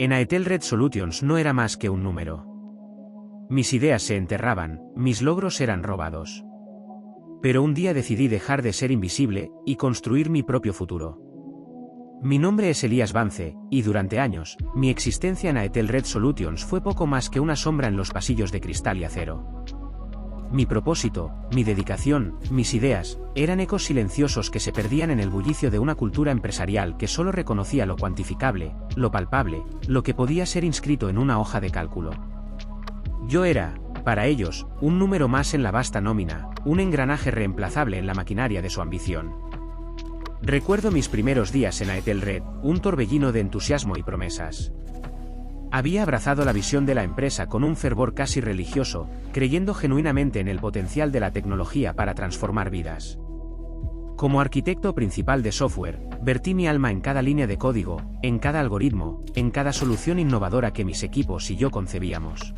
En Aetel Red Solutions no era más que un número. Mis ideas se enterraban, mis logros eran robados. Pero un día decidí dejar de ser invisible y construir mi propio futuro. Mi nombre es Elías Vance, y durante años, mi existencia en Aetel Red Solutions fue poco más que una sombra en los pasillos de cristal y acero. Mi propósito, mi dedicación, mis ideas, eran ecos silenciosos que se perdían en el bullicio de una cultura empresarial que solo reconocía lo cuantificable, lo palpable, lo que podía ser inscrito en una hoja de cálculo. Yo era, para ellos, un número más en la vasta nómina, un engranaje reemplazable en la maquinaria de su ambición. Recuerdo mis primeros días en Aetel Red, un torbellino de entusiasmo y promesas. Había abrazado la visión de la empresa con un fervor casi religioso, creyendo genuinamente en el potencial de la tecnología para transformar vidas. Como arquitecto principal de software, vertí mi alma en cada línea de código, en cada algoritmo, en cada solución innovadora que mis equipos y yo concebíamos.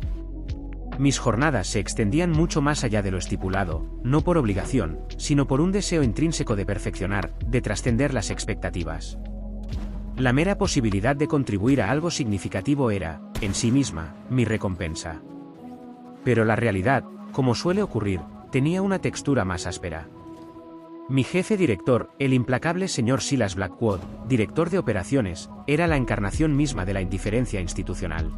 Mis jornadas se extendían mucho más allá de lo estipulado, no por obligación, sino por un deseo intrínseco de perfeccionar, de trascender las expectativas. La mera posibilidad de contribuir a algo significativo era, en sí misma, mi recompensa. Pero la realidad, como suele ocurrir, tenía una textura más áspera. Mi jefe director, el implacable señor Silas Blackwood, director de operaciones, era la encarnación misma de la indiferencia institucional.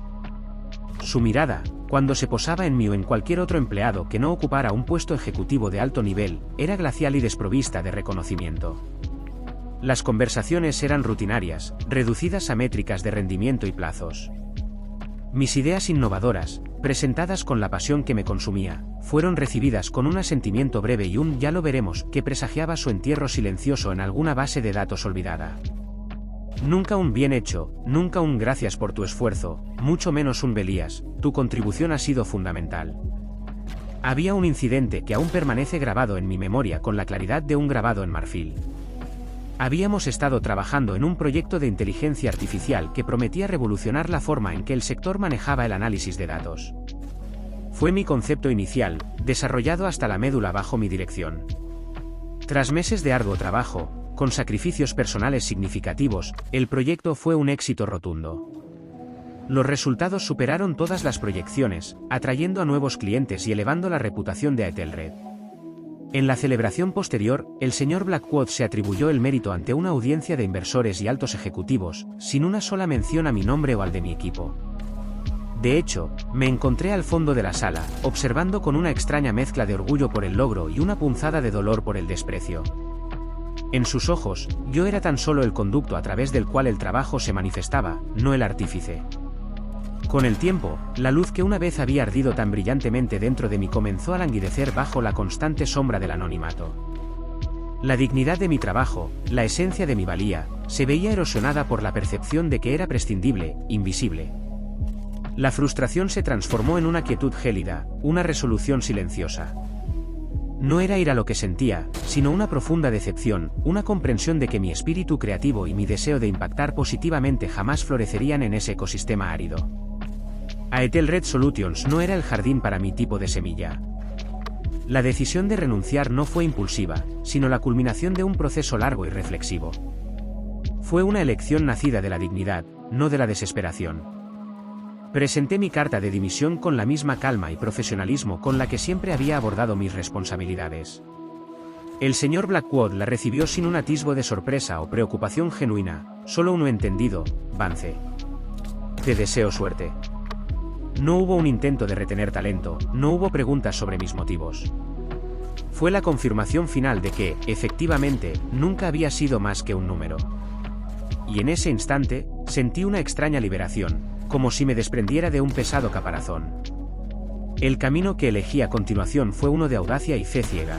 Su mirada, cuando se posaba en mí o en cualquier otro empleado que no ocupara un puesto ejecutivo de alto nivel, era glacial y desprovista de reconocimiento. Las conversaciones eran rutinarias, reducidas a métricas de rendimiento y plazos. Mis ideas innovadoras, presentadas con la pasión que me consumía, fueron recibidas con un asentimiento breve y un "ya lo veremos" que presagiaba su entierro silencioso en alguna base de datos olvidada. Nunca un bien hecho, nunca un gracias por tu esfuerzo, mucho menos un Elías, tu contribución ha sido fundamental. Había un incidente que aún permanece grabado en mi memoria con la claridad de un grabado en marfil. Habíamos estado trabajando en un proyecto de inteligencia artificial que prometía revolucionar la forma en que el sector manejaba el análisis de datos. Fue mi concepto inicial, desarrollado hasta la médula bajo mi dirección. Tras meses de arduo trabajo, con sacrificios personales significativos, el proyecto fue un éxito rotundo. Los resultados superaron todas las proyecciones, atrayendo a nuevos clientes y elevando la reputación de Aetel Red. En la celebración posterior, el señor Blackwood se atribuyó el mérito ante una audiencia de inversores y altos ejecutivos, sin una sola mención a mi nombre o al de mi equipo. De hecho, me encontré al fondo de la sala, observando con una extraña mezcla de orgullo por el logro y una punzada de dolor por el desprecio. En sus ojos, yo era tan solo el conducto a través del cual el trabajo se manifestaba, no el artífice. Con el tiempo, la luz que una vez había ardido tan brillantemente dentro de mí comenzó a languidecer bajo la constante sombra del anonimato. La dignidad de mi trabajo, la esencia de mi valía, se veía erosionada por la percepción de que era prescindible, invisible. La frustración se transformó en una quietud gélida, una resolución silenciosa. No era ira lo que sentía, sino una profunda decepción, una comprensión de que mi espíritu creativo y mi deseo de impactar positivamente jamás florecerían en ese ecosistema árido. Aetel Red Solutions no era el jardín para mi tipo de semilla. La decisión de renunciar no fue impulsiva, sino la culminación de un proceso largo y reflexivo. Fue una elección nacida de la dignidad, no de la desesperación. Presenté mi carta de dimisión con la misma calma y profesionalismo con la que siempre había abordado mis responsabilidades. El señor Blackwood la recibió sin un atisbo de sorpresa o preocupación genuina, solo uno entendido: Vance. Te deseo suerte. No hubo un intento de retener talento, no hubo preguntas sobre mis motivos. Fue la confirmación final de que, efectivamente, nunca había sido más que un número. Y en ese instante, sentí una extraña liberación, como si me desprendiera de un pesado caparazón. El camino que elegí a continuación fue uno de audacia y fe ciega.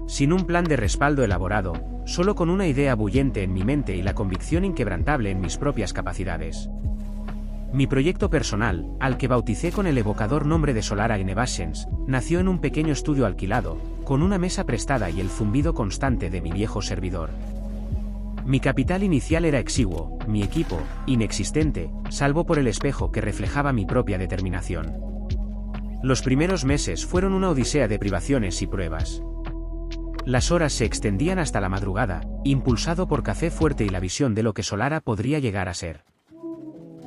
Sin un plan de respaldo elaborado, solo con una idea bullente en mi mente y la convicción inquebrantable en mis propias capacidades. Mi proyecto personal, al que bauticé con el evocador nombre de Solara Innovations, nació en un pequeño estudio alquilado, con una mesa prestada y el zumbido constante de mi viejo servidor. Mi capital inicial era exiguo, mi equipo, inexistente, salvo por el espejo que reflejaba mi propia determinación. Los primeros meses fueron una odisea de privaciones y pruebas. Las horas se extendían hasta la madrugada, impulsado por café fuerte y la visión de lo que Solara podría llegar a ser.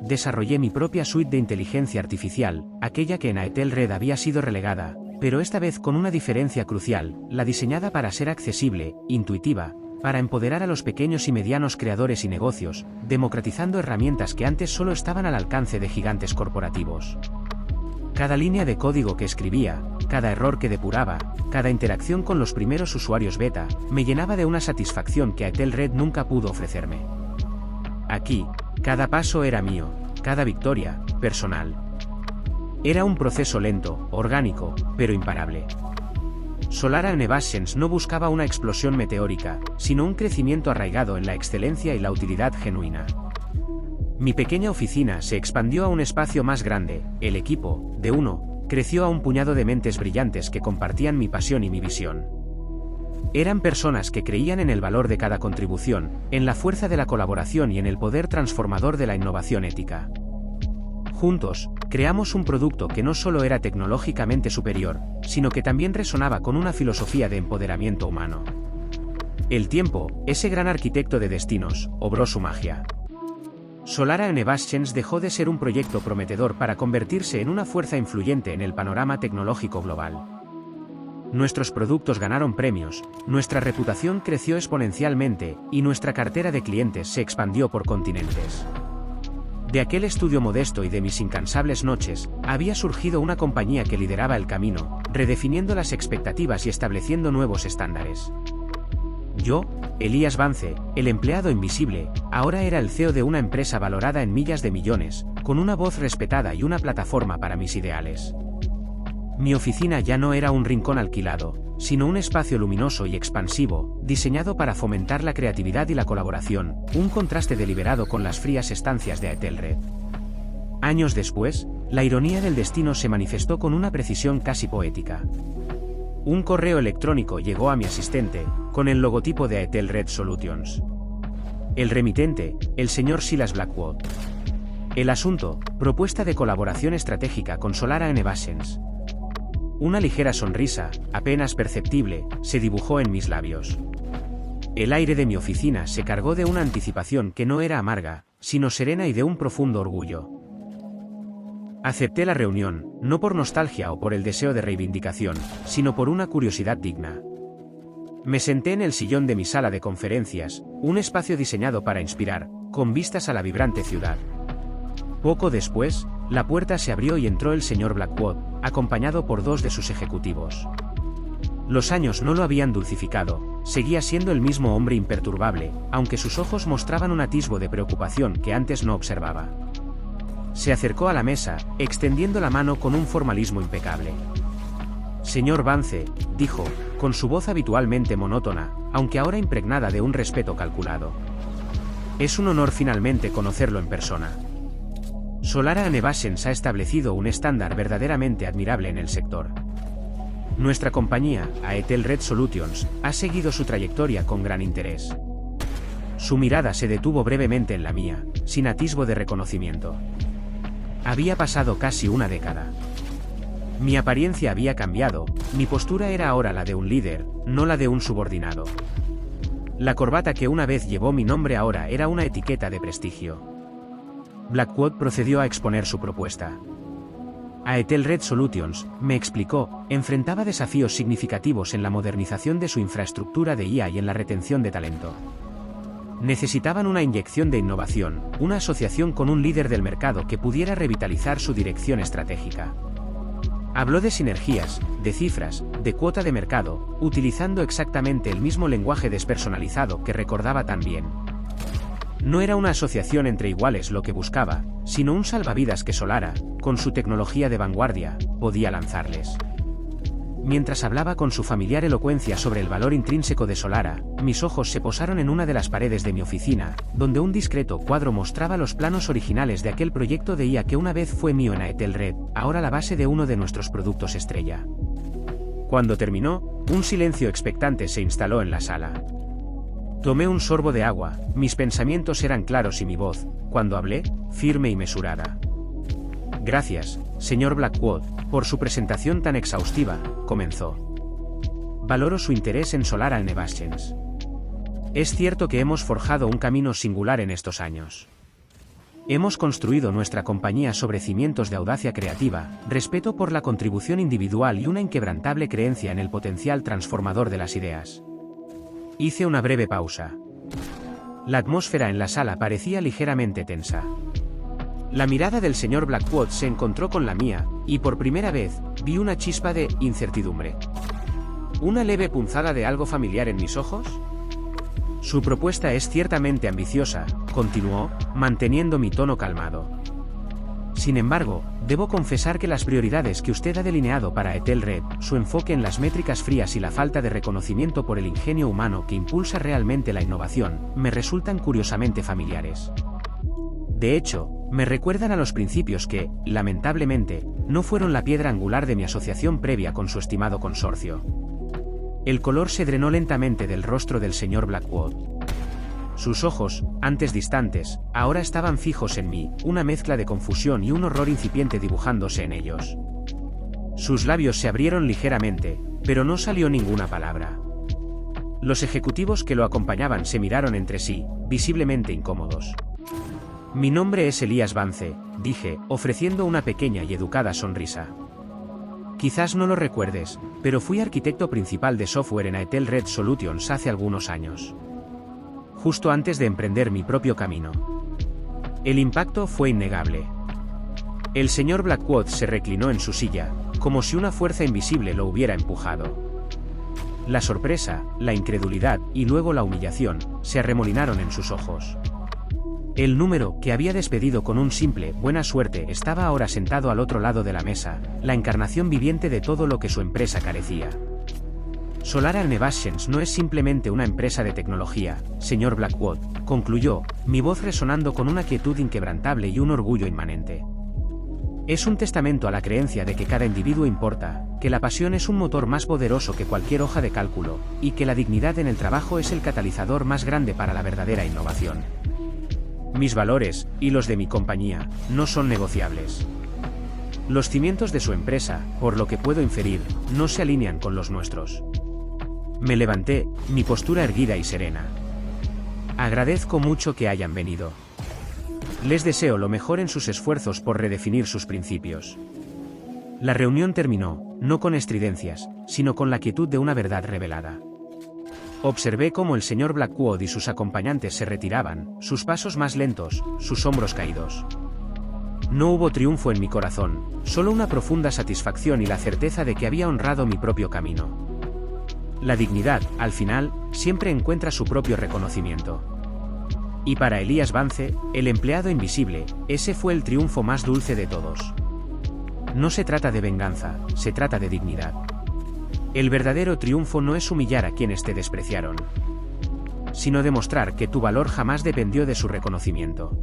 desarrollé mi propia suite de inteligencia artificial, aquella que en Aetel Red había sido relegada, pero esta vez con una diferencia crucial, la diseñada para ser accesible, intuitiva, para empoderar a los pequeños y medianos creadores y negocios, democratizando herramientas que antes solo estaban al alcance de gigantes corporativos. Cada línea de código que escribía, cada error que depuraba, cada interacción con los primeros usuarios beta, me llenaba de una satisfacción que Aetel Red nunca pudo ofrecerme. Aquí, cada paso era mío, cada victoria, personal. Era un proceso lento, orgánico, pero imparable. Solara Innovations no buscaba una explosión meteórica, sino un crecimiento arraigado en la excelencia y la utilidad genuina. Mi pequeña oficina se expandió a un espacio más grande, el equipo, de uno, creció a un puñado de mentes brillantes que compartían mi pasión y mi visión. Eran personas que creían en el valor de cada contribución, en la fuerza de la colaboración y en el poder transformador de la innovación ética. Juntos, creamos un producto que no solo era tecnológicamente superior, sino que también resonaba con una filosofía de empoderamiento humano. El tiempo, ese gran arquitecto de destinos, obró su magia. Solara Innovations dejó de ser un proyecto prometedor para convertirse en una fuerza influyente en el panorama tecnológico global. Nuestros productos ganaron premios, nuestra reputación creció exponencialmente, y nuestra cartera de clientes se expandió por continentes. De aquel estudio modesto y de mis incansables noches, había surgido una compañía que lideraba el camino, redefiniendo las expectativas y estableciendo nuevos estándares. Yo, Elías Vance, el empleado invisible, ahora era el CEO de una empresa valorada en millas de millones, con una voz respetada y una plataforma para mis ideales. Mi oficina ya no era un rincón alquilado, sino un espacio luminoso y expansivo, diseñado para fomentar la creatividad y la colaboración, un contraste deliberado con las frías estancias de Aetel Red. Años después, la ironía del destino se manifestó con una precisión casi poética. Un correo electrónico llegó a mi asistente, con el logotipo de Aetel Red Solutions. El remitente, el señor Silas Blackwood. El asunto, propuesta de colaboración estratégica con Solara Innovations. Una ligera sonrisa, apenas perceptible, se dibujó en mis labios. El aire de mi oficina se cargó de una anticipación que no era amarga, sino serena y de un profundo orgullo. Acepté la reunión, no por nostalgia o por el deseo de reivindicación, sino por una curiosidad digna. Me senté en el sillón de mi sala de conferencias, un espacio diseñado para inspirar, con vistas a la vibrante ciudad. Poco después, la puerta se abrió y entró el señor Blackwood, acompañado por dos de sus ejecutivos. Los años no lo habían dulcificado, seguía siendo el mismo hombre imperturbable, aunque sus ojos mostraban un atisbo de preocupación que antes no observaba. Se acercó a la mesa, extendiendo la mano con un formalismo impecable. Señor Vance, dijo, con su voz habitualmente monótona, aunque ahora impregnada de un respeto calculado. Es un honor finalmente conocerlo en persona. Solara Innovations ha establecido un estándar verdaderamente admirable en el sector. Nuestra compañía, Aetel Red Solutions, ha seguido su trayectoria con gran interés. Su mirada se detuvo brevemente en la mía, sin atisbo de reconocimiento. Había pasado casi una década. Mi apariencia había cambiado, mi postura era ahora la de un líder, no la de un subordinado. La corbata que una vez llevó mi nombre ahora era una etiqueta de prestigio. Blackwood procedió a exponer su propuesta. Aetel Red Solutions, me explicó, enfrentaba desafíos significativos en la modernización de su infraestructura de IA y en la retención de talento. Necesitaban una inyección de innovación, una asociación con un líder del mercado que pudiera revitalizar su dirección estratégica. Habló de sinergias, de cifras, de cuota de mercado, utilizando exactamente el mismo lenguaje despersonalizado que recordaba tan bien. No era una asociación entre iguales lo que buscaba, sino un salvavidas que Solara, con su tecnología de vanguardia, podía lanzarles. Mientras hablaba con su familiar elocuencia sobre el valor intrínseco de Solara, mis ojos se posaron en una de las paredes de mi oficina, donde un discreto cuadro mostraba los planos originales de aquel proyecto de IA que una vez fue mío en Aetel Red, ahora la base de uno de nuestros productos estrella. Cuando terminó, un silencio expectante se instaló en la sala. Tomé un sorbo de agua, mis pensamientos eran claros y mi voz, cuando hablé, firme y mesurada. Gracias, señor Blackwood, por su presentación tan exhaustiva, comenzó. Valoro su interés en Solara Innovations. Es cierto que hemos forjado un camino singular en estos años. Hemos construido nuestra compañía sobre cimientos de audacia creativa, respeto por la contribución individual y una inquebrantable creencia en el potencial transformador de las ideas. Hice una breve pausa. La atmósfera en la sala parecía ligeramente tensa. La mirada del señor Blackwood se encontró con la mía, y por primera vez, vi una chispa de incertidumbre. ¿Una leve punzada de algo familiar en mis ojos? Su propuesta es ciertamente ambiciosa, continuó, manteniendo mi tono calmado. Sin embargo, debo confesar que las prioridades que usted ha delineado para Ethelred, su enfoque en las métricas frías y la falta de reconocimiento por el ingenio humano que impulsa realmente la innovación, me resultan curiosamente familiares. De hecho, me recuerdan a los principios que, lamentablemente, no fueron la piedra angular de mi asociación previa con su estimado consorcio. El color se drenó lentamente del rostro del señor Blackwood. Sus ojos, antes distantes, ahora estaban fijos en mí, una mezcla de confusión y un horror incipiente dibujándose en ellos. Sus labios se abrieron ligeramente, pero no salió ninguna palabra. Los ejecutivos que lo acompañaban se miraron entre sí, visiblemente incómodos. Mi nombre es Elías Vance, dije, ofreciendo una pequeña y educada sonrisa. Quizás no lo recuerdes, pero fui arquitecto principal de software en Ethelred Solutions hace algunos años. Justo antes de emprender mi propio camino. El impacto fue innegable. El señor Blackwood se reclinó en su silla, como si una fuerza invisible lo hubiera empujado. La sorpresa, la incredulidad y luego la humillación, se arremolinaron en sus ojos. El número, que había despedido con un simple buena suerte, estaba ahora sentado al otro lado de la mesa, la encarnación viviente de todo lo que su empresa carecía. Solar Innovations no es simplemente una empresa de tecnología, señor Blackwood, concluyó, mi voz resonando con una quietud inquebrantable y un orgullo inmanente. Es un testamento a la creencia de que cada individuo importa, que la pasión es un motor más poderoso que cualquier hoja de cálculo, y que la dignidad en el trabajo es el catalizador más grande para la verdadera innovación. Mis valores, y los de mi compañía, no son negociables. Los cimientos de su empresa, por lo que puedo inferir, no se alinean con los nuestros. Me levanté, mi postura erguida y serena. Agradezco mucho que hayan venido. Les deseo lo mejor en sus esfuerzos por redefinir sus principios. La reunión terminó, no con estridencias, sino con la quietud de una verdad revelada. Observé cómo el señor Blackwood y sus acompañantes se retiraban, sus pasos más lentos, sus hombros caídos. No hubo triunfo en mi corazón, solo una profunda satisfacción y la certeza de que había honrado mi propio camino. La dignidad, al final, siempre encuentra su propio reconocimiento. Y para Elías Vance, el empleado invisible, ese fue el triunfo más dulce de todos. No se trata de venganza, se trata de dignidad. El verdadero triunfo no es humillar a quienes te despreciaron, sino demostrar que tu valor jamás dependió de su reconocimiento.